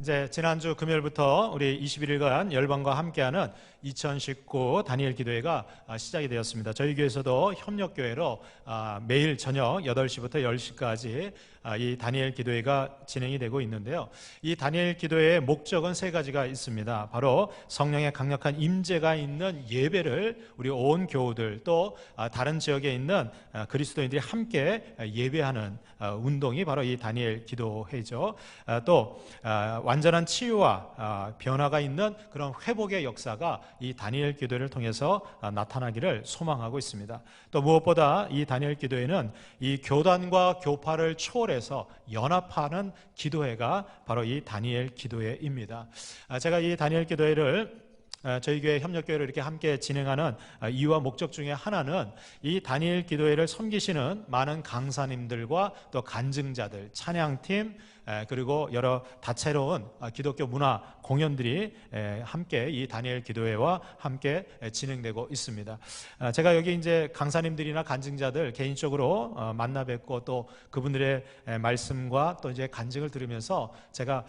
이제 지난주 금요일부터 우리 21일간 열방과 함께하는 2019 다니엘 기도회가 시작이 되었습니다. 저희 교회에서도 협력교회로 매일 저녁 8시부터 10시까지 이 다니엘 기도회가 진행이 되고 있는데요. 이 다니엘 기도회의 목적은 세 가지가 있습니다. 바로 성령의 강력한 임재가 있는 예배를 우리 온 교우들 또 다른 지역에 있는 그리스도인들이 함께 예배하는 운동이 바로 이 다니엘 기도회죠. 또 완전한 치유와 변화가 있는 그런 회복의 역사가 이 다니엘 기도회를 통해서 나타나기를 소망하고 있습니다. 또 무엇보다 이 다니엘 기도회는 이 교단과 교파를 초월해서 연합하는 기도회가 바로 이 다니엘 기도회입니다. 제가 이 다니엘 기도회를 저희 교회 협력교회로 이렇게 함께 진행하는 이유와 목적 중에 하나는 이 다니엘 기도회를 섬기시는 많은 강사님들과 또 간증자들, 찬양팀, 그리고 여러 다채로운 기독교 문화 공연들이 함께 이 다니엘 기도회와 함께 진행되고 있습니다. 제가 여기 이제 강사님들이나 간증자들 개인적으로 만나 뵙고 또 그분들의 말씀과 또 이제 간증을 들으면서 제가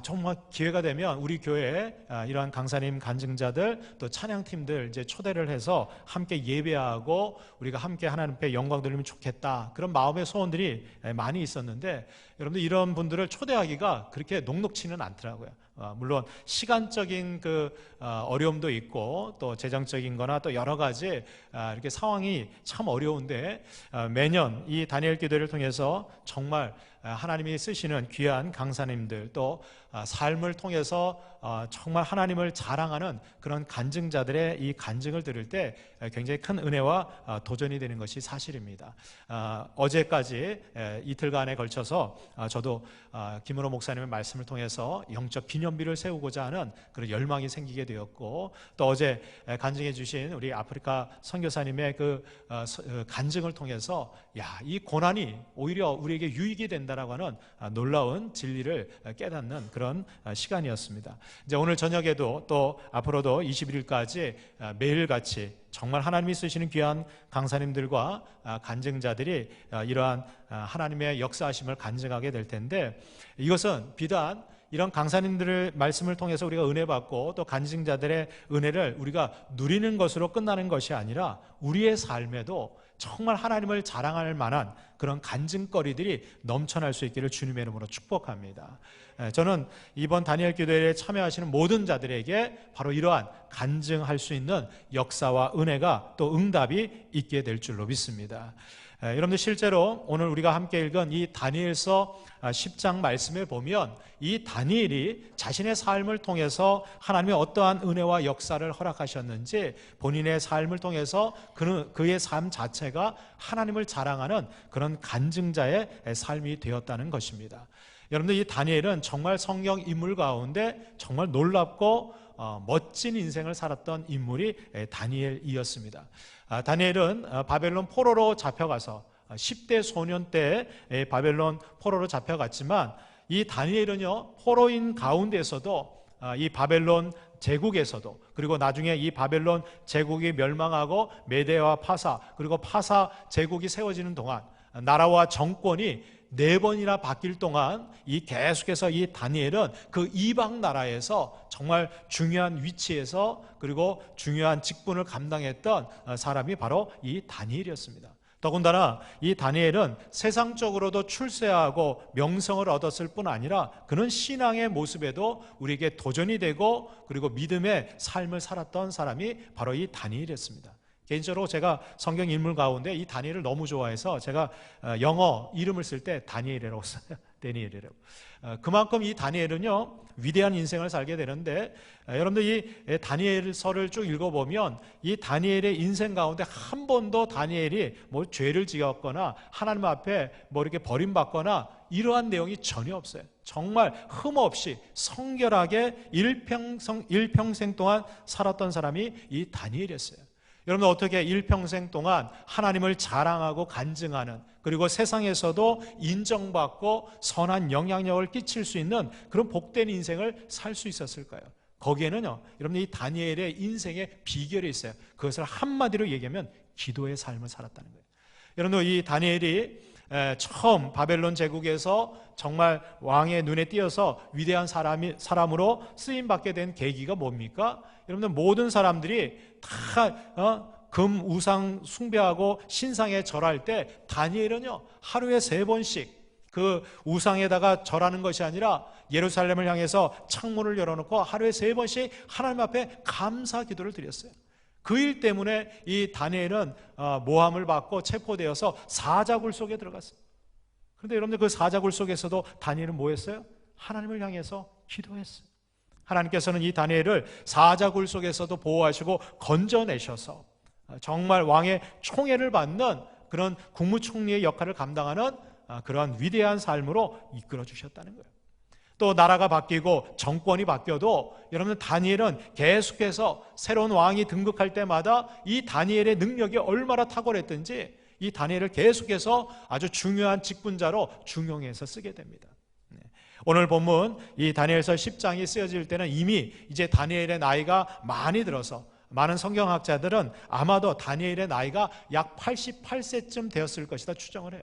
정말 기회가 되면 우리 교회에 이러한 강사님, 간증자들 또 찬양팀들 이제 초대를 해서 함께 예배하고 우리가 함께 하나님 앞에 영광 돌리면 좋겠다, 그런 마음의 소원들이 많이 있었는데, 여러분들 이런 분들을 초대하기가 그렇게 녹록치는 않더라고요. 물론 시간적인 어려움도 있고 또 재정적인 거나 또 여러 가지 이렇게 상황이 참 어려운데, 매년 이 다니엘 기도회를 통해서 정말 하나님이 쓰시는 귀한 강사님들 또 삶을 통해서 정말 하나님을 자랑하는 그런 간증자들의 이 간증을 들을 때 굉장히 큰 은혜와 도전이 되는 것이 사실입니다. 어제까지 이틀간에 걸쳐서 저도 김은호 목사님의 말씀을 통해서 영적 기념비를 세우고자 하는 그런 열망이 생기게 되었고, 또 어제 간증해 주신 우리 아프리카 선교사님의 그 간증을 통해서 이 고난이 오히려 우리에게 유익이 된다라고 하는 놀라운 진리를 깨닫는 그런 시간이었습니다. 이제 오늘 저녁에도 또 앞으로도 21일까지 매일같이 정말 하나님이 쓰시는 귀한 강사님들과 간증자들이 이러한 하나님의 역사하심을 간증하게 될 텐데, 이것은 비단 이런 강사님들의 말씀을 통해서 우리가 은혜 받고 또 간증자들의 은혜를 우리가 누리는 것으로 끝나는 것이 아니라 우리의 삶에도 정말 하나님을 자랑할 만한 그런 간증거리들이 넘쳐날 수 있기를 주님의 이름으로 축복합니다. 저는 이번 다니엘 기도회에 참여하시는 모든 자들에게 바로 이러한 간증할 수 있는 역사와 은혜가 또 응답이 있게 될 줄로 믿습니다. 여러분들 실제로 오늘 우리가 함께 읽은 이 다니엘서 10장 말씀에 보면 이 다니엘이 자신의 삶을 통해서 하나님의 어떠한 은혜와 역사를 허락하셨는지 본인의 삶을 통해서 그의 삶 자체가 하나님을 자랑하는 그런 간증자의 삶이 되었다는 것입니다. 여러분들 이 다니엘은 정말 성경 인물 가운데 정말 놀랍고 멋진 인생을 살았던 인물이 다니엘이었습니다. 다니엘은 바벨론 포로로 잡혀가서 10대 소년 때 바벨론 포로로 잡혀갔지만, 이 다니엘은요 포로인 가운데서도 이 바벨론 제국에서도, 그리고 나중에 이 바벨론 제국이 멸망하고 메대와 파사, 그리고 파사 제국이 세워지는 동안 나라와 정권이 4번이나 바뀔 동안 계속해서 이 다니엘은 그 이방 나라에서 정말 중요한 위치에서 그리고 중요한 직분을 감당했던 사람이 바로 이 다니엘이었습니다. 더군다나 이 다니엘은 세상적으로도 출세하고 명성을 얻었을 뿐 아니라 그는 신앙의 모습에도 우리에게 도전이 되고 그리고 믿음의 삶을 살았던 사람이 바로 이 다니엘이었습니다. 개인적으로 제가 성경 인물 가운데 이 다니엘을 너무 좋아해서 제가 영어 이름을 쓸 때 다니엘이라고 써요. 다니엘이라고. 그만큼 이 다니엘은요 위대한 인생을 살게 되는데, 여러분들 이 다니엘서를 쭉 읽어보면 이 다니엘의 인생 가운데 한 번도 다니엘이 뭐 죄를 지었거나 하나님 앞에 뭐 이렇게 버림받거나 이러한 내용이 전혀 없어요. 정말 흠없이 성결하게 일평생 동안 살았던 사람이 이 다니엘이었어요. 여러분 어떻게 일평생 동안 하나님을 자랑하고 간증하는, 그리고 세상에서도 인정받고 선한 영향력을 끼칠 수 있는 그런 복된 인생을 살 수 있었을까요? 거기에는요 여러분 이 다니엘의 인생의 비결이 있어요. 그것을 한마디로 얘기하면 기도의 삶을 살았다는 거예요. 여러분 이 다니엘이 처음 바벨론 제국에서 정말 왕의 눈에 띄어서 위대한 사람으로 쓰임받게 된 계기가 뭡니까? 여러분들 모든 사람들이 다 금 우상 숭배하고 신상에 절할 때 다니엘은요 하루에 3번씩 그 우상에다가 절하는 것이 아니라 예루살렘을 향해서 창문을 열어놓고 하루에 3번씩 하나님 앞에 감사 기도를 드렸어요. 그 일 때문에 이 다니엘은 모함을 받고 체포되어서 사자굴 속에 들어갔어요. 그런데 여러분들 그 사자굴 속에서도 다니엘은 뭐 했어요? 하나님을 향해서 기도했어요. 하나님께서는 이 다니엘을 사자굴 속에서도 보호하시고 건져내셔서 정말 왕의 총애를 받는 그런 국무총리의 역할을 감당하는 그러한 위대한 삶으로 이끌어 주셨다는 거예요. 또 나라가 바뀌고 정권이 바뀌어도 여러분 다니엘은 계속해서 새로운 왕이 등극할 때마다 이 다니엘의 능력이 얼마나 탁월했든지 이 다니엘을 계속해서 아주 중요한 직분자로 중용해서 쓰게 됩니다. 오늘 본문 이 다니엘서 10장이 쓰여질 때는 이미 이제 다니엘의 나이가 많이 들어서 많은 성경학자들은 아마도 다니엘의 나이가 약 88세쯤 되었을 것이다 추정을 해요.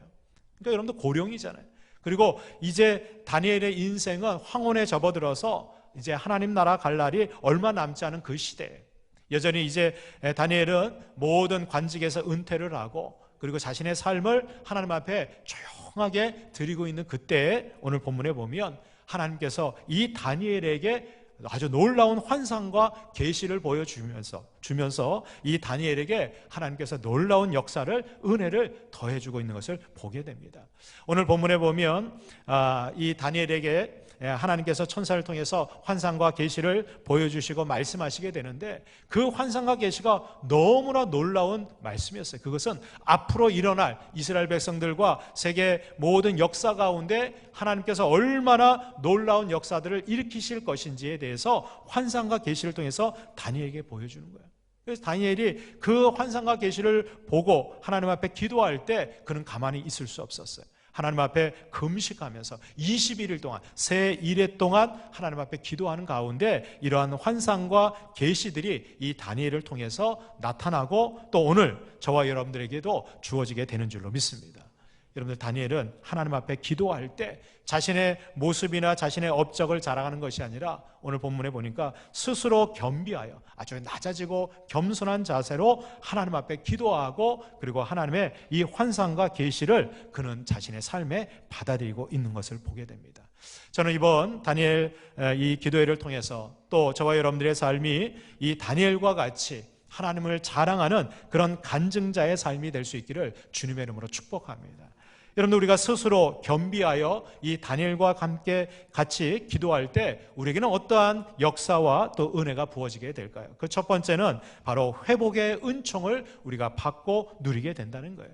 그러니까 여러분들 고령이잖아요. 그리고 이제 다니엘의 인생은 황혼에 접어들어서 이제 하나님 나라 갈 날이 얼마 남지 않은 그 시대에 여전히 이제 다니엘은 모든 관직에서 은퇴를 하고 그리고 자신의 삶을 하나님 앞에 조용하게 드리고 있는 그때에 오늘 본문에 보면 하나님께서 이 다니엘에게 아주 놀라운 환상과 계시를 보여주면서 이 다니엘에게 하나님께서 놀라운 역사를 은혜를 더해주고 있는 것을 보게 됩니다. 오늘 본문에 보면 이 다니엘에게 하나님께서 천사를 통해서 환상과 계시를 보여주시고 말씀하시게 되는데 그 환상과 계시가 너무나 놀라운 말씀이었어요. 그것은 앞으로 일어날 이스라엘 백성들과 세계 모든 역사 가운데 하나님께서 얼마나 놀라운 역사들을 일으키실 것인지에 대해서 환상과 계시를 통해서 다니엘에게 보여주는 거예요. 그래서 다니엘이 그 환상과 계시를 보고 하나님 앞에 기도할 때 그는 가만히 있을 수 없었어요. 하나님 앞에 금식하면서 21일 동안 새 1회 동안 하나님 앞에 기도하는 가운데 이러한 환상과 계시들이 이 다니엘을 통해서 나타나고 또 오늘 저와 여러분들에게도 주어지게 되는 줄로 믿습니다. 여러분들 다니엘은 하나님 앞에 기도할 때 자신의 모습이나 자신의 업적을 자랑하는 것이 아니라 오늘 본문에 보니까 스스로 겸비하여 아주 낮아지고 겸손한 자세로 하나님 앞에 기도하고 그리고 하나님의 이 환상과 계시를 그는 자신의 삶에 받아들이고 있는 것을 보게 됩니다. 저는 이번 다니엘 이 기도회를 통해서 또 저와 여러분들의 삶이 이 다니엘과 같이 하나님을 자랑하는 그런 간증자의 삶이 될 수 있기를 주님의 이름으로 축복합니다. 여러분들 우리가 스스로 겸비하여 이 다니엘과 함께 같이 기도할 때 우리에게는 어떠한 역사와 또 은혜가 부어지게 될까요? 그 첫 번째는 바로 회복의 은총을 우리가 받고 누리게 된다는 거예요.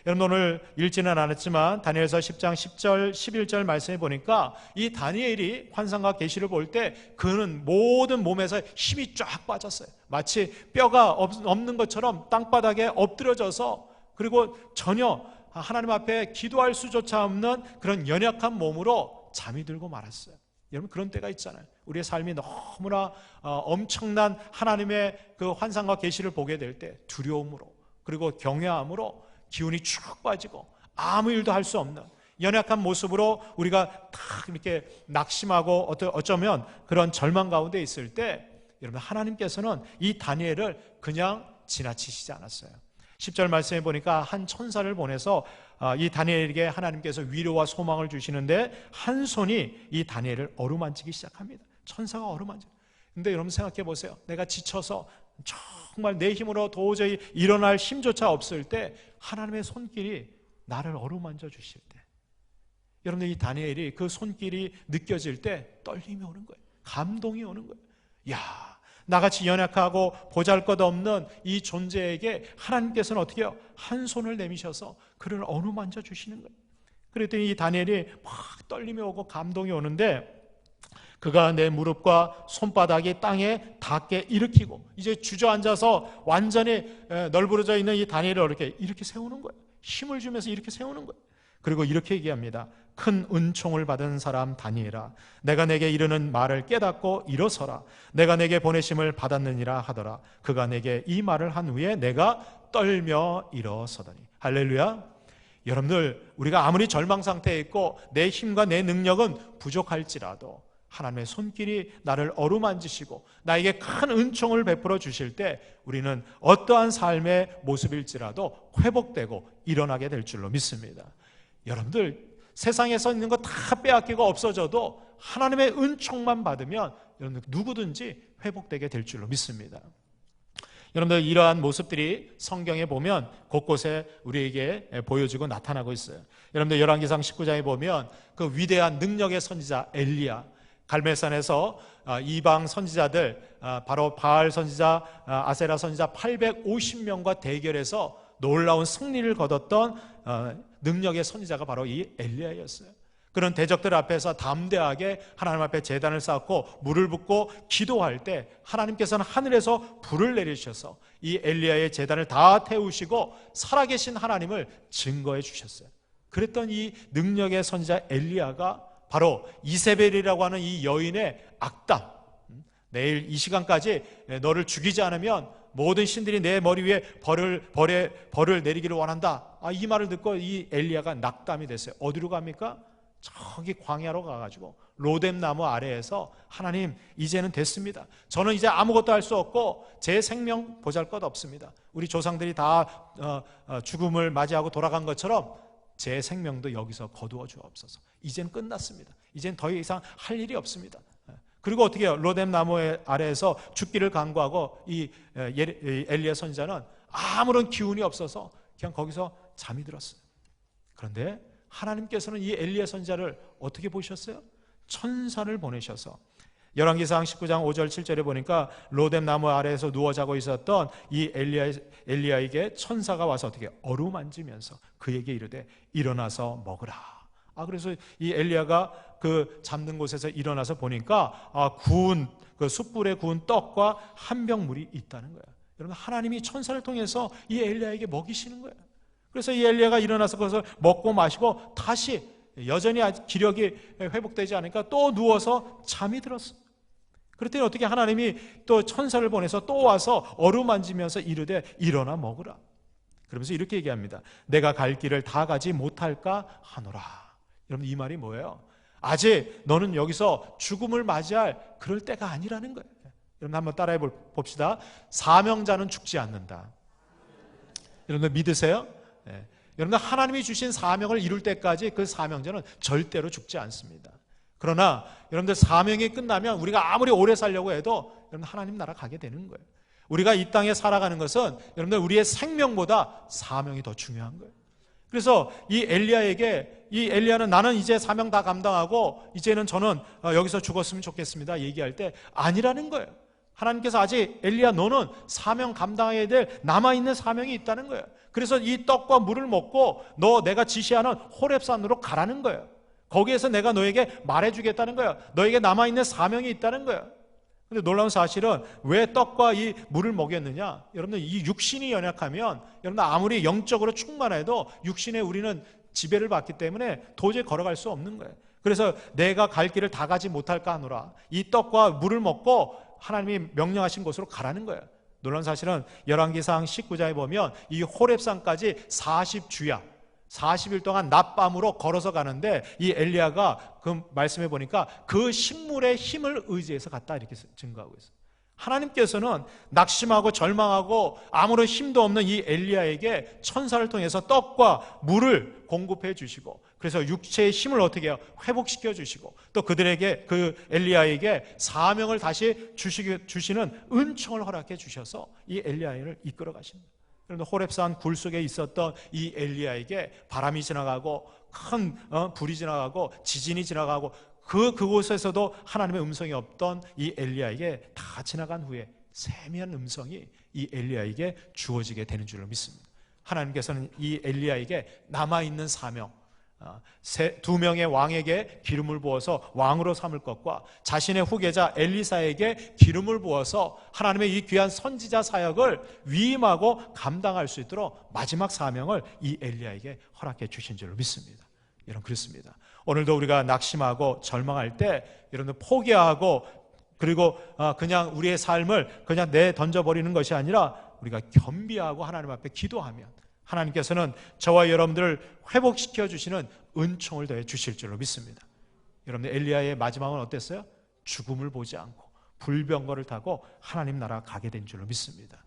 여러분 오늘 읽지는 않았지만 다니엘서 10장 10절 11절 말씀해 보니까 이 다니엘이 환상과 계시를 볼 때 그는 모든 몸에서 힘이 쫙 빠졌어요. 마치 뼈가 없는 것처럼 땅바닥에 엎드려져서 그리고 전혀 하나님 앞에 기도할 수조차 없는 그런 연약한 몸으로 잠이 들고 말았어요. 여러분 그런 때가 있잖아요. 우리의 삶이 너무나 엄청난 하나님의 그 환상과 계시를 보게 될 때 두려움으로 그리고 경외함으로 기운이 쭉 빠지고 아무 일도 할 수 없는 연약한 모습으로 우리가 딱 이렇게 낙심하고 어쩌면 그런 절망 가운데 있을 때 여러분 하나님께서는 이 다니엘을 그냥 지나치시지 않았어요. 10절 말씀해 보니까 한 천사를 보내서 이 다니엘에게 하나님께서 위로와 소망을 주시는데 한 손이 이 다니엘을 어루만지기 시작합니다. 천사가 어루만져. 근데 여러분 생각해 보세요. 내가 지쳐서 정말 내 힘으로 도저히 일어날 힘조차 없을 때 하나님의 손길이 나를 어루만져 주실 때 여러분들 이 다니엘이 그 손길이 느껴질 때 떨림이 오는 거예요. 감동이 오는 거예요. 야, 나같이 연약하고 보잘것없는 이 존재에게 하나님께서는 어떻게 해요? 한 손을 내미셔서 그를 어루만져 주시는 거예요. 그랬더니 이 다니엘이 막 떨림이 오고 감동이 오는데 그가 내 무릎과 손바닥이 땅에 닿게 일으키고 이제 주저앉아서 완전히 널브러져 있는 이 다니엘을 이렇게 세우는 거예요. 힘을 주면서 이렇게 세우는 거예요. 그리고 이렇게 얘기합니다. 큰 은총을 받은 사람 다니엘아, 내가 내게 이르는 말을 깨닫고 일어서라. 내가 내게 보내심을 받았느니라 하더라. 그가 내게 이 말을 한 후에 내가 떨며 일어서더니. 할렐루야. 여러분들, 우리가 아무리 절망 상태에 있고 내 힘과 내 능력은 부족할지라도 하나님의 손길이 나를 어루만지시고 나에게 큰 은총을 베풀어 주실 때 우리는 어떠한 삶의 모습일지라도 회복되고 일어나게 될 줄로 믿습니다. 여러분들, 세상에서 있는 거 다 빼앗기고 없어져도 하나님의 은총만 받으면 여러분들 누구든지 회복되게 될 줄로 믿습니다. 여러분들, 이러한 모습들이 성경에 보면 곳곳에 우리에게 보여지고 나타나고 있어요. 여러분들, 열왕기상 19장에 보면 그 위대한 능력의 선지자 엘리야, 갈멜산에서 이방 선지자들, 바로 바알 선지자, 아세라 선지자 850명과 대결해서 놀라운 승리를 거뒀던 능력의 선지자가 바로 이 엘리야였어요. 그런 대적들 앞에서 담대하게 하나님 앞에 제단을 쌓고 물을 붓고 기도할 때 하나님께서는 하늘에서 불을 내리셔서 이 엘리야의 제단을 다 태우시고 살아계신 하나님을 증거해 주셨어요. 그랬던 이 능력의 선지자 엘리야가 바로 이세벨이라고 하는 이 여인의 악담, 내일 이 시간까지 너를 죽이지 않으면 모든 신들이 내 머리 위에 벌을 내리기를 원한다, 이 말을 듣고 이 엘리야가 낙담이 됐어요. 어디로 갑니까? 저기 광야로 가가지고 로뎀 나무 아래에서 하나님, 이제는 됐습니다. 저는 이제 아무것도 할 수 없고 제 생명 보잘것없습니다. 우리 조상들이 다 죽음을 맞이하고 돌아간 것처럼 제 생명도 여기서 거두어 주옵소서. 이젠 끝났습니다. 이젠 더 이상 할 일이 없습니다. 그리고 어떻게 해요? 로뎀 나무 아래에서 죽기를 간구하고 이 엘리야 선지자는 아무런 기운이 없어서 그냥 거기서 잠이 들었어요. 그런데 하나님께서는 이 엘리야 선지자를 어떻게 보셨어요? 천사를 보내셔서 열왕기상 19장 5절 7절에 보니까 로뎀 나무 아래에서 누워 자고 있었던 이 엘리야에게 천사가 와서 어떻게 어루만지면서 그에게 이르되 일어나서 먹으라. 그래서 이 엘리야가 그 잠든 곳에서 일어나서 보니까 그 숯불에 구운 떡과 한 병 물이 있다는 거예요. 여러분, 하나님이 천사를 통해서 이 엘리야에게 먹이시는 거예요. 그래서 이 엘리야가 일어나서 그것을 먹고 마시고 다시 여전히 기력이 회복되지 않으니까 또 누워서 잠이 들었어요. 그랬더니 어떻게 하나님이 또 천사를 보내서 또 와서 어루만지면서 이르되 일어나 먹으라. 그러면서 이렇게 얘기합니다. 내가 갈 길을 다 가지 못할까 하노라. 여러분, 이 말이 뭐예요? 아직 너는 여기서 죽음을 맞이할 그럴 때가 아니라는 거예요. 여러분, 한번 따라해 봅시다. 사명자는 죽지 않는다. 여러분들 믿으세요? 네. 여러분들, 하나님이 주신 사명을 이룰 때까지 그 사명자는 절대로 죽지 않습니다. 그러나 여러분들, 사명이 끝나면 우리가 아무리 오래 살려고 해도 여러분 하나님 나라 가게 되는 거예요. 우리가 이 땅에 살아가는 것은 여러분들 우리의 생명보다 사명이 더 중요한 거예요. 그래서 이 엘리야는 나는 이제 사명 다 감당하고 이제는 저는 여기서 죽었으면 좋겠습니다 얘기할 때 아니라는 거예요. 하나님께서 아직 엘리야, 너는 사명 감당해야 될 남아있는 사명이 있다는 거예요. 그래서 이 떡과 물을 먹고 내가 지시하는 호렙산으로 가라는 거예요. 거기에서 내가 너에게 말해주겠다는 거예요. 너에게 남아있는 사명이 있다는 거예요. 근데 놀라운 사실은 왜 떡과 이 물을 먹였느냐? 여러분들, 이 육신이 연약하면 여러분들 아무리 영적으로 충만해도 육신에 우리는 지배를 받기 때문에 도저히 걸어갈 수 없는 거예요. 그래서 내가 갈 길을 다 가지 못할까 하노라. 이 떡과 물을 먹고 하나님이 명령하신 곳으로 가라는 거예요. 놀라운 사실은 열왕기상 19장에 보면 이 호렙산까지 40주야 40일 동안 낮밤으로 걸어서 가는데 이 엘리야가 그 말씀해 보니까 그 식물의 힘을 의지해서 갔다 이렇게 증거하고 있어요. 하나님께서는 낙심하고 절망하고 아무런 힘도 없는 이 엘리야에게 천사를 통해서 떡과 물을 공급해 주시고, 그래서 육체의 힘을 어떻게 해요? 회복시켜 주시고, 또 그들에게, 그 엘리야에게 사명을 다시 주시는 은총을 허락해 주셔서 이 엘리야를 이끌어 가십니다. 그런데 호렙산 굴 속에 있었던 이 엘리야에게 바람이 지나가고 큰 불이 지나가고 지진이 지나가고 그곳에서도 하나님의 음성이 없던 이 엘리야에게 다 지나간 후에 세미한 음성이 이 엘리야에게 주어지게 되는 줄로 믿습니다. 하나님께서는 이 엘리야에게 남아있는 사명, 두 명의 왕에게 기름을 부어서 왕으로 삼을 것과 자신의 후계자 엘리사에게 기름을 부어서 하나님의 이 귀한 선지자 사역을 위임하고 감당할 수 있도록 마지막 사명을 이 엘리야에게 허락해 주신 줄로 믿습니다. 여러분, 그렇습니다. 오늘도 우리가 낙심하고 절망할 때 여러분들 포기하고 그리고 그냥 우리의 삶을 그냥 내던져버리는 것이 아니라 우리가 겸비하고 하나님 앞에 기도하면 하나님께서는 저와 여러분들을 회복시켜 주시는 은총을 더해 주실 줄로 믿습니다. 여러분들 엘리야의 마지막은 어땠어요? 죽음을 보지 않고 불병거를 타고 하나님 나라 가게 된 줄로 믿습니다.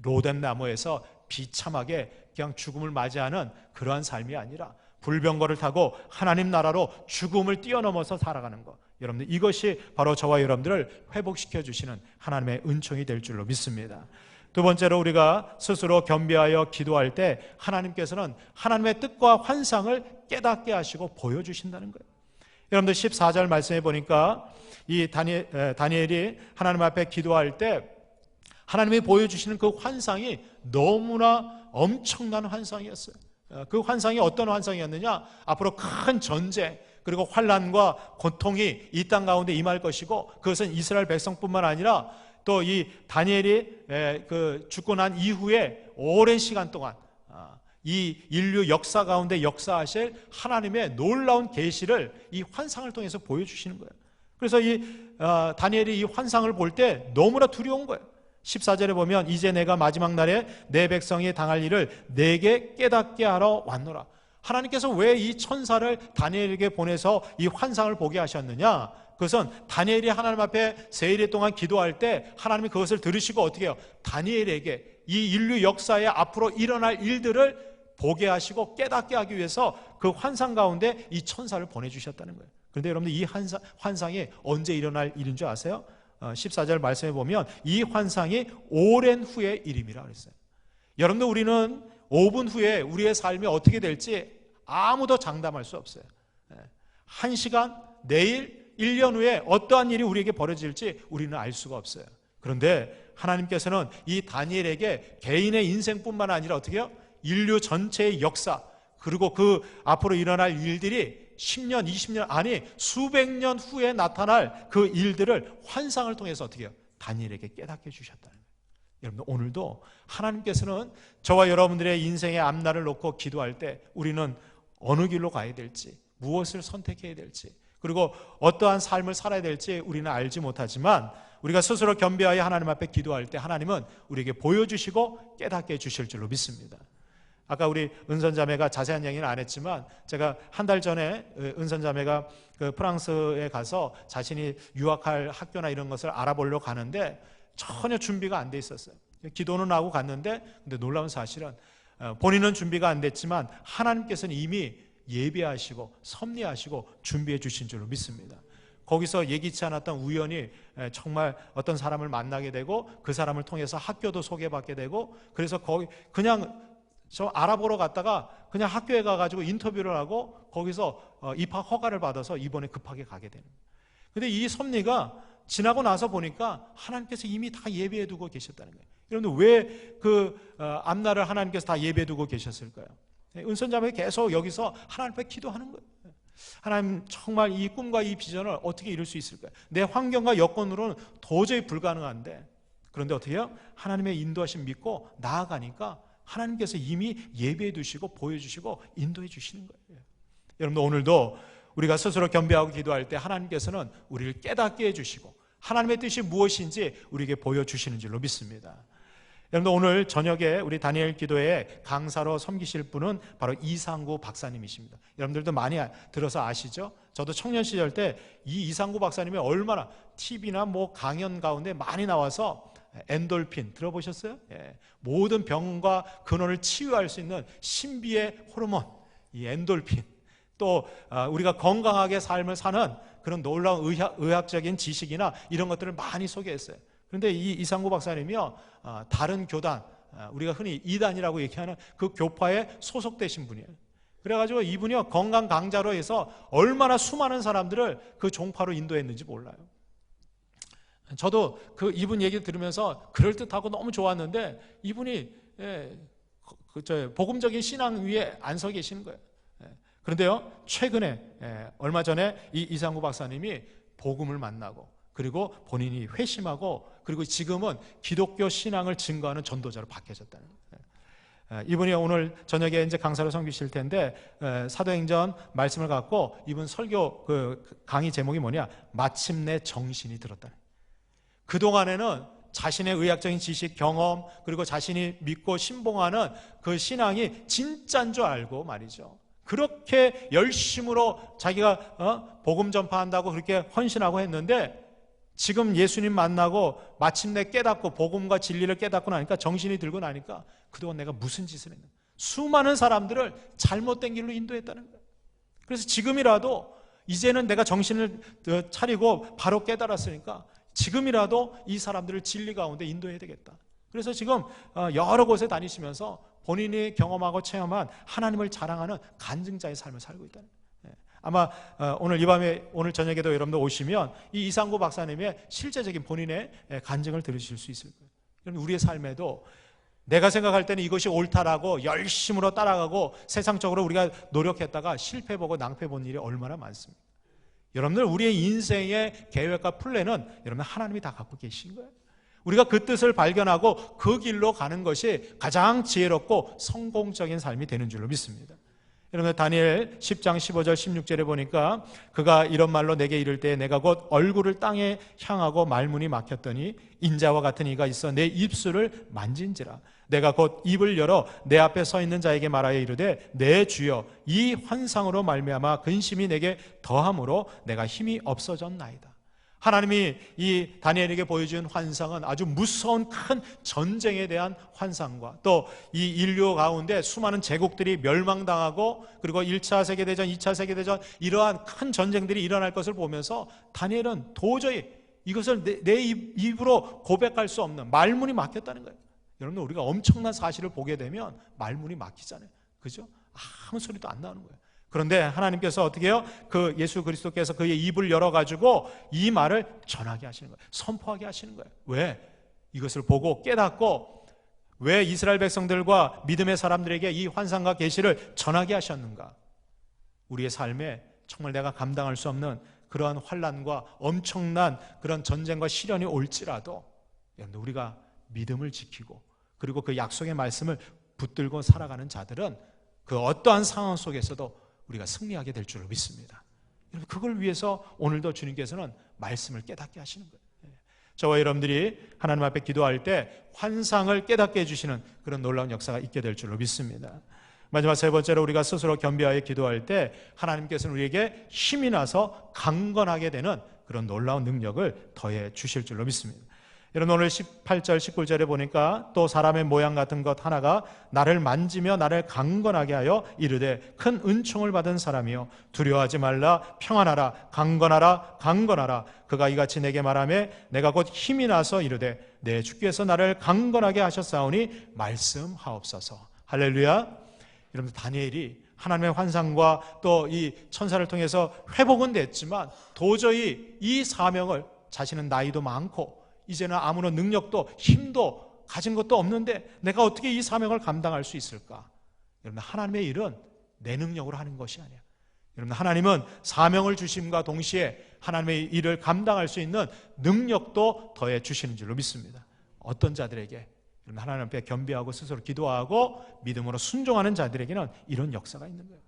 로뎀 나무에서 비참하게 그냥 죽음을 맞이하는 그러한 삶이 아니라 불병거를 타고 하나님 나라로 죽음을 뛰어넘어서 살아가는 것, 여러분들 이것이 바로 저와 여러분들을 회복시켜 주시는 하나님의 은총이 될 줄로 믿습니다. 두 번째로 우리가 스스로 겸비하여 기도할 때 하나님께서는 하나님의 뜻과 환상을 깨닫게 하시고 보여주신다는 거예요. 여러분들 14절 말씀해 보니까 이 다니엘이 하나님 앞에 기도할 때 하나님이 보여주시는 그 환상이 너무나 엄청난 환상이었어요. 그 환상이 어떤 환상이었느냐? 앞으로 큰 전쟁 그리고 환난과 고통이 이 땅 가운데 임할 것이고, 그것은 이스라엘 백성뿐만 아니라 또 이 다니엘이 죽고 난 이후에 오랜 시간 동안 이 인류 역사 가운데 역사하실 하나님의 놀라운 계시를 이 환상을 통해서 보여주시는 거예요. 그래서 이 다니엘이 이 환상을 볼 때 너무나 두려운 거예요. 14절에 보면 이제 내가 마지막 날에 내 백성이 당할 일을 내게 깨닫게 하러 왔노라. 하나님께서 왜 이 천사를 다니엘에게 보내서 이 환상을 보게 하셨느냐? 그것은 다니엘이 하나님 앞에 세일 동안 기도할 때 하나님이 그것을 들으시고 어떻게 해요? 다니엘에게 이 인류 역사에 앞으로 일어날 일들을 보게 하시고 깨닫게 하기 위해서 그 환상 가운데 이 천사를 보내주셨다는 거예요. 그런데 여러분들 이 환상이 언제 일어날 일인 줄 아세요? 14절 말씀해 보면 이 환상이 오랜 후의 일임이라 그랬어요. 여러분들 우리는 5분 후에 우리의 삶이 어떻게 될지 아무도 장담할 수 없어요. 1시간, 내일, 1년 후에 어떠한 일이 우리에게 벌어질지 우리는 알 수가 없어요. 그런데 하나님께서는 이 다니엘에게 개인의 인생뿐만 아니라 어떻게 해요? 인류 전체의 역사, 그리고 그 앞으로 일어날 일들이 10년, 20년, 아니 수백 년 후에 나타날 그 일들을 환상을 통해서 어떻게 해요? 다니엘에게 깨닫게 주셨다는 거예요. 여러분 오늘도 하나님께서는 저와 여러분들의 인생의 앞날을 놓고 기도할 때 우리는 어느 길로 가야 될지, 무엇을 선택해야 될지, 그리고 어떠한 삶을 살아야 될지 우리는 알지 못하지만 우리가 스스로 겸비하여 하나님 앞에 기도할 때 하나님은 우리에게 보여주시고 깨닫게 해주실 줄로 믿습니다. 아까 우리 은선자매가 자세한 얘기는 안 했지만 제가 한 달 전에 은선자매가 그 프랑스에 가서 자신이 유학할 학교나 이런 것을 알아보려고 가는데 전혀 준비가 안 돼 있었어요. 기도는 하고 갔는데 근데 놀라운 사실은 본인은 준비가 안 됐지만 하나님께서는 이미 예배하시고 섭리하시고 준비해 주신 줄로 믿습니다. 거기서 예기치 않았던 우연히 정말 어떤 사람을 만나게 되고 그 사람을 통해서 학교도 소개받게 되고, 그래서 거기 그냥 저 알아보러 갔다가 그냥 학교에 가가지고 인터뷰를 하고 거기서 입학 허가를 받아서 이번에 급하게 가게 되는 거예요. 근데 이 섭리가 지나고 나서 보니까 하나님께서 이미 다 예배해 두고 계셨다는 거예요. 여러분들 왜 그 앞날을 하나님께서 다 예배해 두고 계셨을까요? 은선자매 계속 여기서 하나님 앞에 기도하는 거예요. 하나님 정말 이 꿈과 이 비전을 어떻게 이룰 수 있을까요? 내 환경과 여건으로는 도저히 불가능한데, 그런데 어떻게 해요? 하나님의 인도하심 믿고 나아가니까 하나님께서 이미 예배해 두시고 보여주시고 인도해 주시는 거예요. 여러분들 오늘도 우리가 스스로 겸비하고 기도할 때 하나님께서는 우리를 깨닫게 해주시고 하나님의 뜻이 무엇인지 우리에게 보여주시는 줄로 믿습니다. 여러분들 오늘 저녁에 우리 다니엘 기도회 강사로 섬기실 분은 바로 이상구 박사님이십니다. 여러분들도 많이 들어서 아시죠? 저도 청년 시절 때 이 이상구 박사님이 얼마나 TV나 뭐 강연 가운데 많이 나와서 엔돌핀 들어보셨어요? 예. 모든 병과 근원을 치유할 수 있는 신비의 호르몬, 이 엔돌핀, 또 우리가 건강하게 삶을 사는 그런 놀라운 의학적인 지식이나 이런 것들을 많이 소개했어요. 그런데 이 이상구 박사님이요, 다른 교단, 우리가 흔히 이단이라고 얘기하는 그 교파에 소속되신 분이에요. 그래가지고 이분이요 건강 강자로 해서 얼마나 수많은 사람들을 그 종파로 인도했는지 몰라요. 저도 그 이분 얘기 들으면서 그럴듯하고 너무 좋았는데 이분이 복음적인 신앙 위에 안 서 계시는 거예요. 그런데요 최근에 얼마 전에 이 이상구 박사님이 복음을 만나고 그리고 본인이 회심하고 그리고 지금은 기독교 신앙을 증거하는 전도자로 바뀌어졌다는 거예요. 이분이 오늘 저녁에 이제 강사로 섬기실 텐데 사도행전 말씀을 갖고 이분 설교 그 강의 제목이 뭐냐? 마침내 정신이 들었다. 그동안에는 자신의 의학적인 지식, 경험, 그리고 자신이 믿고 신봉하는 그 신앙이 진짜인 줄 알고 말이죠. 그렇게 열심으로 자기가 복음 전파한다고 그렇게 헌신하고 했는데, 지금 예수님 만나고 마침내 깨닫고 복음과 진리를 깨닫고 나니까, 정신이 들고 나니까 그동안 내가 무슨 짓을 했나. 수많은 사람들을 잘못된 길로 인도했다는 거예요. 그래서 지금이라도 이제는 내가 정신을 차리고 바로 깨달았으니까 지금이라도 이 사람들을 진리 가운데 인도해야 되겠다. 그래서 지금 여러 곳에 다니시면서 본인이 경험하고 체험한 하나님을 자랑하는 간증자의 삶을 살고 있다는 거예요. 아마 오늘 이 밤에, 오늘 저녁에도 여러분들 오시면 이 이상구 박사님의 실제적인 본인의 간증을 들으실 수 있을 거예요. 여러분, 우리의 삶에도 내가 생각할 때는 이것이 옳다라고 열심으로 따라가고 세상적으로 우리가 노력했다가 실패보고 낭패본 일이 얼마나 많습니까? 여러분들, 우리의 인생의 계획과 플랜은 여러분 하나님이 다 갖고 계신 거예요. 우리가 그 뜻을 발견하고 그 길로 가는 것이 가장 지혜롭고 성공적인 삶이 되는 줄로 믿습니다. 여러분, 다니엘 10장 15절 16절에 보니까 그가 이런 말로 내게 이를 때 내가 곧 얼굴을 땅에 향하고 말문이 막혔더니 인자와 같은 이가 있어 내 입술을 만진지라. 내가 곧 입을 열어 내 앞에 서 있는 자에게 말하여 이르되 내 주여 이 환상으로 말미암아 근심이 내게 더함으로 내가 힘이 없어졌나이다. 하나님이 이 다니엘에게 보여준 환상은 아주 무서운 큰 전쟁에 대한 환상과 또 이 인류 가운데 수많은 제국들이 멸망당하고 그리고 1차 세계대전, 2차 세계대전 이러한 큰 전쟁들이 일어날 것을 보면서 다니엘은 도저히 이것을 내 입으로 고백할 수 없는 말문이 막혔다는 거예요. 여러분, 우리가 엄청난 사실을 보게 되면 말문이 막히잖아요. 그죠? 아무 소리도 안 나오는 거예요. 그런데 하나님께서 어떻게 해요? 그 예수 그리스도께서 그의 입을 열어가지고 이 말을 전하게 하시는 거예요. 선포하게 하시는 거예요. 왜? 이것을 보고 깨닫고 왜 이스라엘 백성들과 믿음의 사람들에게 이 환상과 계시를 전하게 하셨는가? 우리의 삶에 정말 내가 감당할 수 없는 그러한 환난과 엄청난 그런 전쟁과 시련이 올지라도 우리가 믿음을 지키고 그리고 그 약속의 말씀을 붙들고 살아가는 자들은 그 어떠한 상황 속에서도 우리가 승리하게 될 줄로 믿습니다. 여러분, 그걸 위해서 오늘도 주님께서는 말씀을 깨닫게 하시는 거예요. 저와 여러분들이 하나님 앞에 기도할 때 환상을 깨닫게 해주시는 그런 놀라운 역사가 있게 될 줄로 믿습니다. 마지막 세 번째로, 우리가 스스로 겸비하여 기도할 때 하나님께서는 우리에게 힘이 나서 강건하게 되는 그런 놀라운 능력을 더해 주실 줄로 믿습니다. 여러분, 오늘 18절 19절에 보니까 또 사람의 모양 같은 것 하나가 나를 만지며 나를 강건하게 하여 이르되 큰 은총을 받은 사람이여 두려워하지 말라, 평안하라, 강건하라, 강건하라. 그가 이같이 내게 말하며 내가 곧 힘이 나서 이르되 내 주께서 나를 강건하게 하셨사오니 말씀하옵소서. 할렐루야. 여러분, 다니엘이 하나님의 환상과 또 이 천사를 통해서 회복은 됐지만 도저히 이 사명을, 자신은 나이도 많고 이제는 아무런 능력도 힘도 가진 것도 없는데 내가 어떻게 이 사명을 감당할 수 있을까? 여러분, 하나님의 일은 내 능력으로 하는 것이 아니야. 여러분, 하나님은 사명을 주심과 동시에 하나님의 일을 감당할 수 있는 능력도 더해 주시는 줄로 믿습니다. 어떤 자들에게? 여러분, 하나님 앞에 겸비하고 스스로 기도하고 믿음으로 순종하는 자들에게는 이런 역사가 있는 거예요.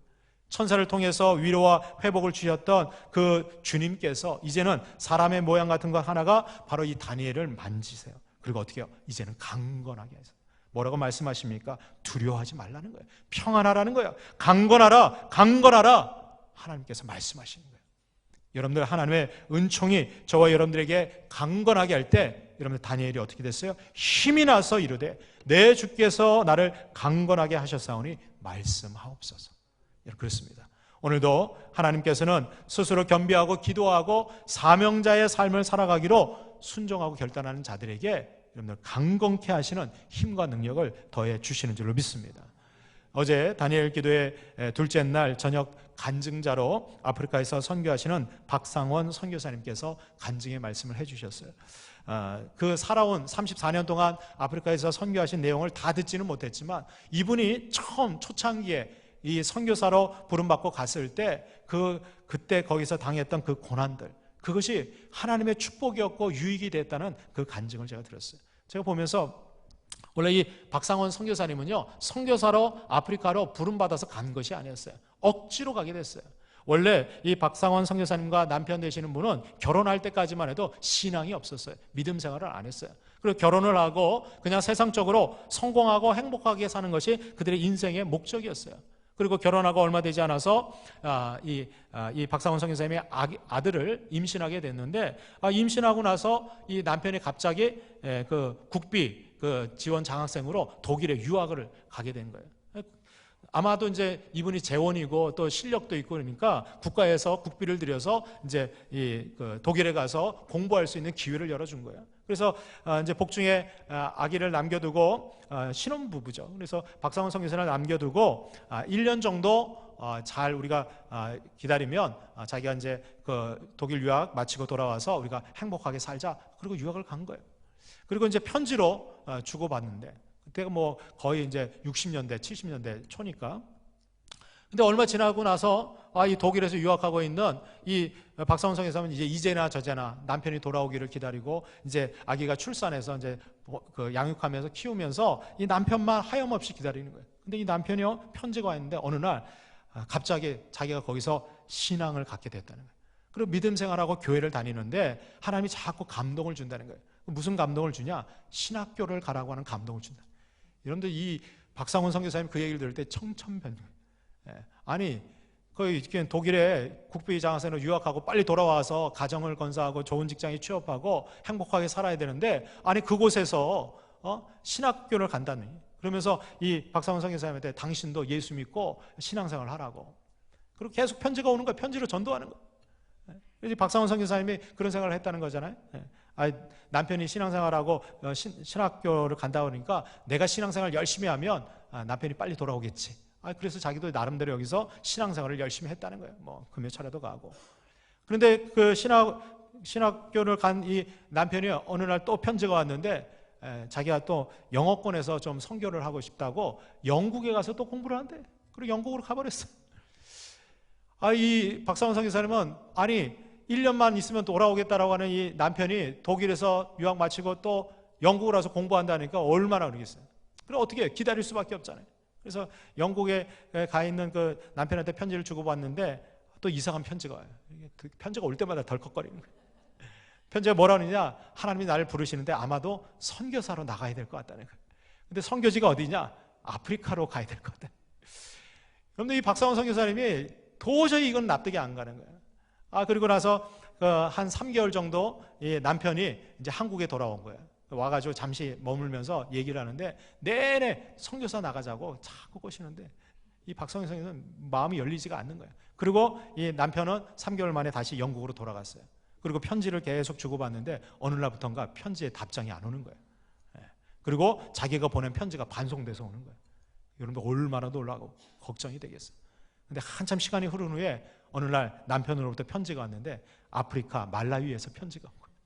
천사를 통해서 위로와 회복을 주셨던 그 주님께서 이제는 사람의 모양 같은 것 하나가 바로 이 다니엘을 만지세요. 그리고 어떻게 해요? 이제는 강건하게 해서 뭐라고 말씀하십니까? 두려워하지 말라는 거예요. 평안하라는 거예요. 강건하라, 강건하라. 하나님께서 말씀하시는 거예요. 여러분들, 하나님의 은총이 저와 여러분들에게 강건하게 할 때 여러분들, 다니엘이 어떻게 됐어요? 힘이 나서 이르되 내 주께서 나를 강건하게 하셨사오니 말씀하옵소서. 그렇습니다. 오늘도 하나님께서는 스스로 겸비하고 기도하고 사명자의 삶을 살아가기로 순종하고 결단하는 자들에게 여러분들 강건케 하시는 힘과 능력을 더해 주시는 줄로 믿습니다. 어제 다니엘 기도의 둘째 날 저녁 간증자로 아프리카에서 선교하시는 박상원 선교사님께서 간증의 말씀을 해주셨어요. 그 살아온 34년 동안 아프리카에서 선교하신 내용을 다 듣지는 못했지만 이분이 처음 초창기에 이 선교사로 부름받고 갔을 때 그때 거기서 당했던 그 고난들, 그것이 하나님의 축복이었고 유익이 됐다는 그 간증을 제가 들었어요. 제가 보면서 원래 이 박상원 선교사님은요, 선교사로 아프리카로 부름받아서 간 것이 아니었어요. 억지로 가게 됐어요. 원래 이 박상원 선교사님과 남편 되시는 분은 결혼할 때까지만 해도 신앙이 없었어요. 믿음 생활을 안 했어요. 그리고 결혼을 하고 그냥 세상적으로 성공하고 행복하게 사는 것이 그들의 인생의 목적이었어요. 그리고 결혼하고 얼마 되지 않아서 이 박상원 선교사님의 아들을 임신하게 됐는데, 임신하고 나서 이 남편이 갑자기 그 국비 그 지원 장학생으로 독일에 유학을 가게 된 거예요. 아마도 이제 이분이 재원이고 또 실력도 있고 그러니까 국가에서 국비를 들여서 이제 그 독일에 가서 공부할 수 있는 기회를 열어준 거예요. 그래서 이제 복중에 아기를 남겨두고 신혼부부죠. 그래서 박상원 선교사를 남겨두고 1년 정도 잘 우리가 기다리면 자기가 이제 그 독일 유학 마치고 돌아와서 우리가 행복하게 살자. 그리고 유학을 간 거예요. 그리고 이제 편지로 주고받는데, 그때가 뭐 거의 이제 60년대, 70년대 초니까. 근데 얼마 지나고 나서 이 독일에서 유학하고 있는 이 박상원 선교사는 이제 이제나 저제나 남편이 돌아오기를 기다리고 이제 아기가 출산해서 이제 그 양육하면서 키우면서 이 남편만 하염없이 기다리는 거예요. 근데 이 남편이요, 편지가 왔는데 어느 날 갑자기 자기가 거기서 신앙을 갖게 됐다는 거예요. 그리고 믿음 생활하고 교회를 다니는데 하나님이 자꾸 감동을 준다는 거예요. 무슨 감동을 주냐? 신학교를 가라고 하는 감동을 준다. 여러분들 이 박상원 선교사님 그 얘기를 들을 때 청천벽력. 아니 거의 독일에 국비 장학생으로 유학하고 빨리 돌아와서 가정을 건사하고 좋은 직장에 취업하고 행복하게 살아야 되는데, 아니 그곳에서 신학교를 간다니. 그러면서 이 박상원 선교사님한테 당신도 예수 믿고 신앙생활을 하라고. 그리고 계속 편지가 오는 거예요. 편지로 전도하는 거예요. 그래서 박상원 선교사님이 그런 생각을 했다는 거잖아요. 남편이 신앙생활하고 신학교를 간다 그러니까 내가 신앙생활 열심히 하면 남편이 빨리 돌아오겠지. 그래서 자기도 나름대로 여기서 신앙생활을 열심히 했다는 거예요. 뭐 금요철에도 가고. 그런데 그 신학교를 간 이 남편이 어느 날 또 편지가 왔는데, 자기가 또 영어권에서 좀 선교를 하고 싶다고 영국에 가서 또 공부를 한대. 그리고 영국으로 가버렸어. 이 박상원 선교사님은 아니 1년만 있으면 돌아오겠다라고 하는 이 남편이 독일에서 유학 마치고 또 영국을 와서 공부한다니까 얼마나 그러겠어요. 그럼 어떻게 해요? 기다릴 수밖에 없잖아요. 그래서 영국에 가 있는 그 남편한테 편지를 주고받는데 또 이상한 편지가 와요. 그 편지가 올 때마다 덜컥거리는 거예요. 편지가 뭐라 그러냐? 하나님이 나를 부르시는데 아마도 선교사로 나가야 될 것 같다는 거예요. 근데 선교지가 어디냐? 아프리카로 가야 될 것 같다. 그런데 이 박상원 선교사님이 도저히 이건 납득이 안 가는 거예요. 그리고 나서 한 3개월 정도 이 남편이 이제 한국에 돌아온 거예요. 와가지고 잠시 머물면서 얘기를 하는데 내내 선교사 나가자고 자꾸 꼬시는데 이 박상원 선교사는 마음이 열리지가 않는 거예요. 그리고 이 남편은 3개월 만에 다시 영국으로 돌아갔어요. 그리고 편지를 계속 주고받는데 어느 날부터인가 편지에 답장이 안 오는 거예요. 그리고 자기가 보낸 편지가 반송돼서 오는 거예요. 여러분들 얼마나 놀라고 걱정이 되겠어요. 근데 한참 시간이 흐른 후에 어느 날 남편으로부터 편지가 왔는데 아프리카 말라위에서 편지가 온 거예요.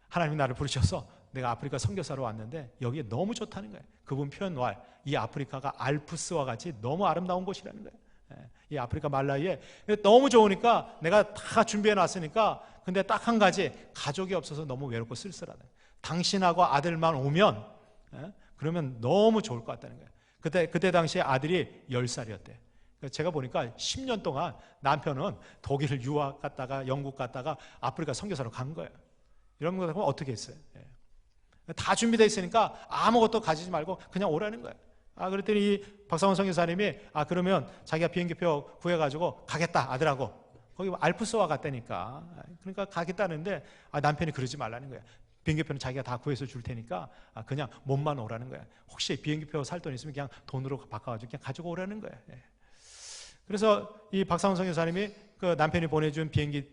하나님이 나를 부르셔서 내가 아프리카 선교사로 왔는데 여기에 너무 좋다는 거예요. 그분 표현 말, 이 아프리카가 알프스와 같이 너무 아름다운 곳이라는 거예요. 이 아프리카 말라위에 너무 좋으니까 내가 다 준비해 놨으니까, 근데 딱 한 가지, 가족이 없어서 너무 외롭고 쓸쓸하다. 당신하고 아들만 오면 그러면 너무 좋을 것 같다는 거예요. 그때 당시에 아들이 10살이었대. 제가 보니까 10년 동안 남편은 독일 유학 갔다가 영국 갔다가 아프리카 선교사로 간 거예요. 이런 거 보면 어떻게 했어요? 다 준비되어 있으니까 아무것도 가지지 말고 그냥 오라는 거예요. 그랬더니 이 박상원 선교사님이 그러면 자기가 비행기표 구해가지고 가겠다 아들하고. 거기 알프스와 갔다니까. 그러니까 가겠다는데 남편이 그러지 말라는 거예요. 비행기표는 자기가 다 구해서 줄 테니까 그냥 몸만 오라는 거예요. 혹시 비행기표 살 돈 있으면 그냥 돈으로 바꿔가지고 그냥 가지고 오라는 거예요. 그래서 이 박상원 선교사님이 그 남편이 보내준 비행기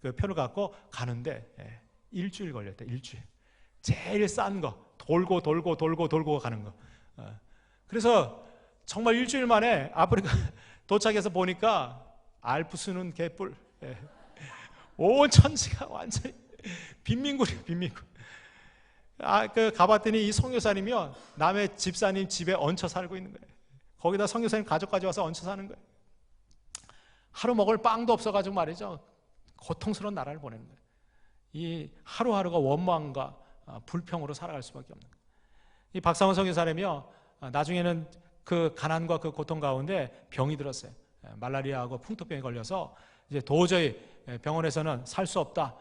그 표를 갖고 가는데 일주일 걸렸대. 일주일. 제일 싼 거 돌고 가는 거. 그래서 정말 일주일 만에 아프리카 도착해서 보니까 알프스는 개뿔, 온 천지가 완전히 빈민굴이에요. 빈민굴. 가봤더니 이 선교사님이요, 남의 집사님 집에 얹혀 살고 있는 거예요. 거기다 선교사님 가족까지 와서 얹혀 사는 거예요. 하루 먹을 빵도 없어가지고 말이죠, 고통스러운 나라를 보내는 거예요. 이 하루하루가 원망과 불평으로 살아갈 수밖에 없는 거예요. 이 박상원 선교사님이요, 나중에는 그 가난과 그 고통 가운데 병이 들었어요. 말라리아하고 풍토병에 걸려서 이제 도저히 병원에서는 살 수 없다.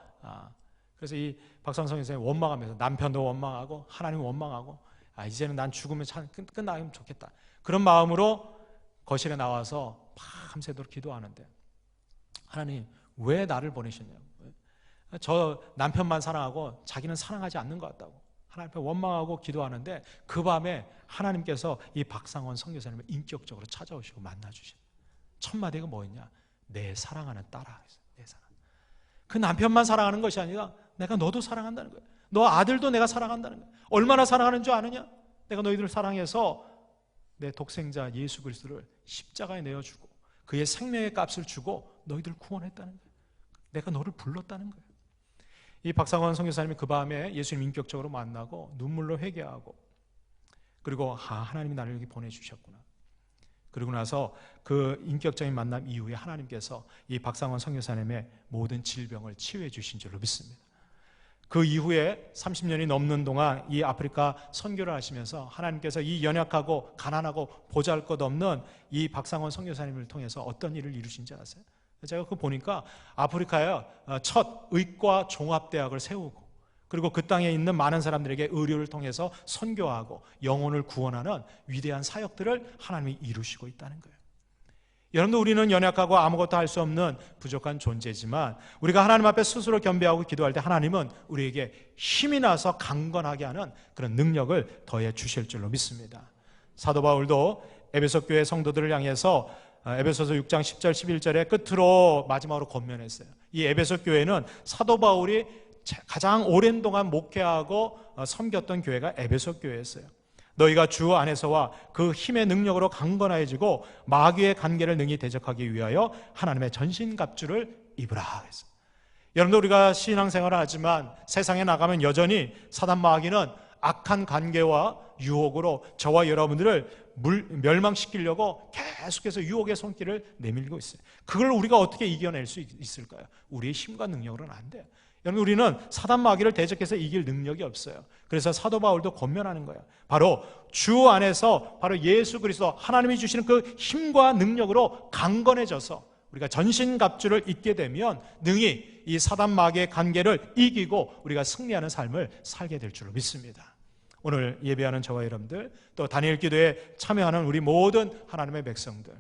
그래서 이 박상성 선생님이 원망하면서 남편도 원망하고 하나님 원망하고 이제는 난 죽으면 참 끝나면 좋겠다. 그런 마음으로 거실에 나와서 밤새도록 기도하는데 하나님 왜 나를 보내셨냐고. 저 남편만 사랑하고 자기는 사랑하지 않는 것 같다고 하나님 앞에 원망하고 기도하는데 그 밤에 하나님께서 이 박상원 선교사님을 인격적으로 찾아오시고 만나주신 첫 마디가 뭐였냐? 내 사랑하는 딸아. 내 사랑. 그 남편만 사랑하는 것이 아니라 내가 너도 사랑한다는 거야. 너 아들도 내가 사랑한다는 거야. 얼마나 사랑하는 줄 아느냐? 내가 너희들을 사랑해서 내 독생자 예수 그리스도를 십자가에 내어주고 그의 생명의 값을 주고 너희들을 구원했다는 거야. 내가 너를 불렀다는 거야. 이 박상원 선교사님이 그 밤에 예수님 인격적으로 만나고 눈물로 회개하고 그리고 하나님이 나를 여기 보내주셨구나. 그리고 나서 그 인격적인 만남 이후에 하나님께서 이 박상원 선교사님의 모든 질병을 치유해 주신 줄로 믿습니다. 그 이후에 30년이 넘는 동안 이 아프리카 선교를 하시면서 하나님께서 이 연약하고 가난하고 보잘것없는 이 박상원 선교사님을 통해서 어떤 일을 이루신지 아세요? 제가 그거 보니까 아프리카에 첫 의과 종합대학을 세우고 그리고 그 땅에 있는 많은 사람들에게 의료를 통해서 선교하고 영혼을 구원하는 위대한 사역들을 하나님이 이루시고 있다는 거예요. 여러분들 우리는 연약하고 아무것도 할 수 없는 부족한 존재지만 우리가 하나님 앞에 스스로 겸비하고 기도할 때 하나님은 우리에게 힘이 나서 강건하게 하는 그런 능력을 더해 주실 줄로 믿습니다. 사도 바울도 에베소 교회 성도들을 향해서 에베소서 6장 10절 11절에 끝으로 마지막으로 권면했어요. 이 에베소 교회는 사도 바울이 가장 오랜 동안 목회하고 섬겼던 교회가 에베소 교회였어요. 너희가 주 안에서와 그 힘의 능력으로 강건해지고 마귀의 관계를 능히 대적하기 위하여 하나님의 전신갑주를 입으라 했어요. 여러분들 우리가 신앙생활을 하지만 세상에 나가면 여전히 사단 마귀는 악한 관계와 유혹으로 저와 여러분들을 멸망시키려고 계속해서 유혹의 손길을 내밀고 있어요. 그걸 우리가 어떻게 이겨낼 수 있을까요? 우리의 힘과 능력으로는 안 돼요. 여러분 우리는 사단 마귀를 대적해서 이길 능력이 없어요. 그래서 사도 바울도 권면하는 거예요. 바로 주 안에서 바로 예수 그리스도 하나님이 주시는 그 힘과 능력으로 강건해져서 우리가 전신갑주를 입게 되면 능히 이 사단 마귀의 관계를 이기고 우리가 승리하는 삶을 살게 될 줄로 믿습니다. 오늘 예배하는 저와 여러분들 또 다니엘 기도에 참여하는 우리 모든 하나님의 백성들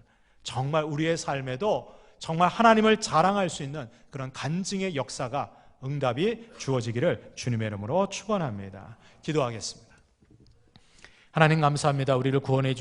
정말 우리의 삶에도 정말 하나님을 자랑할 수 있는 그런 간증의 역사가 응답이 주어지기를 주님의 이름으로 축원합니다. 기도하겠습니다. 하나님 감사합니다. 우리를 구원해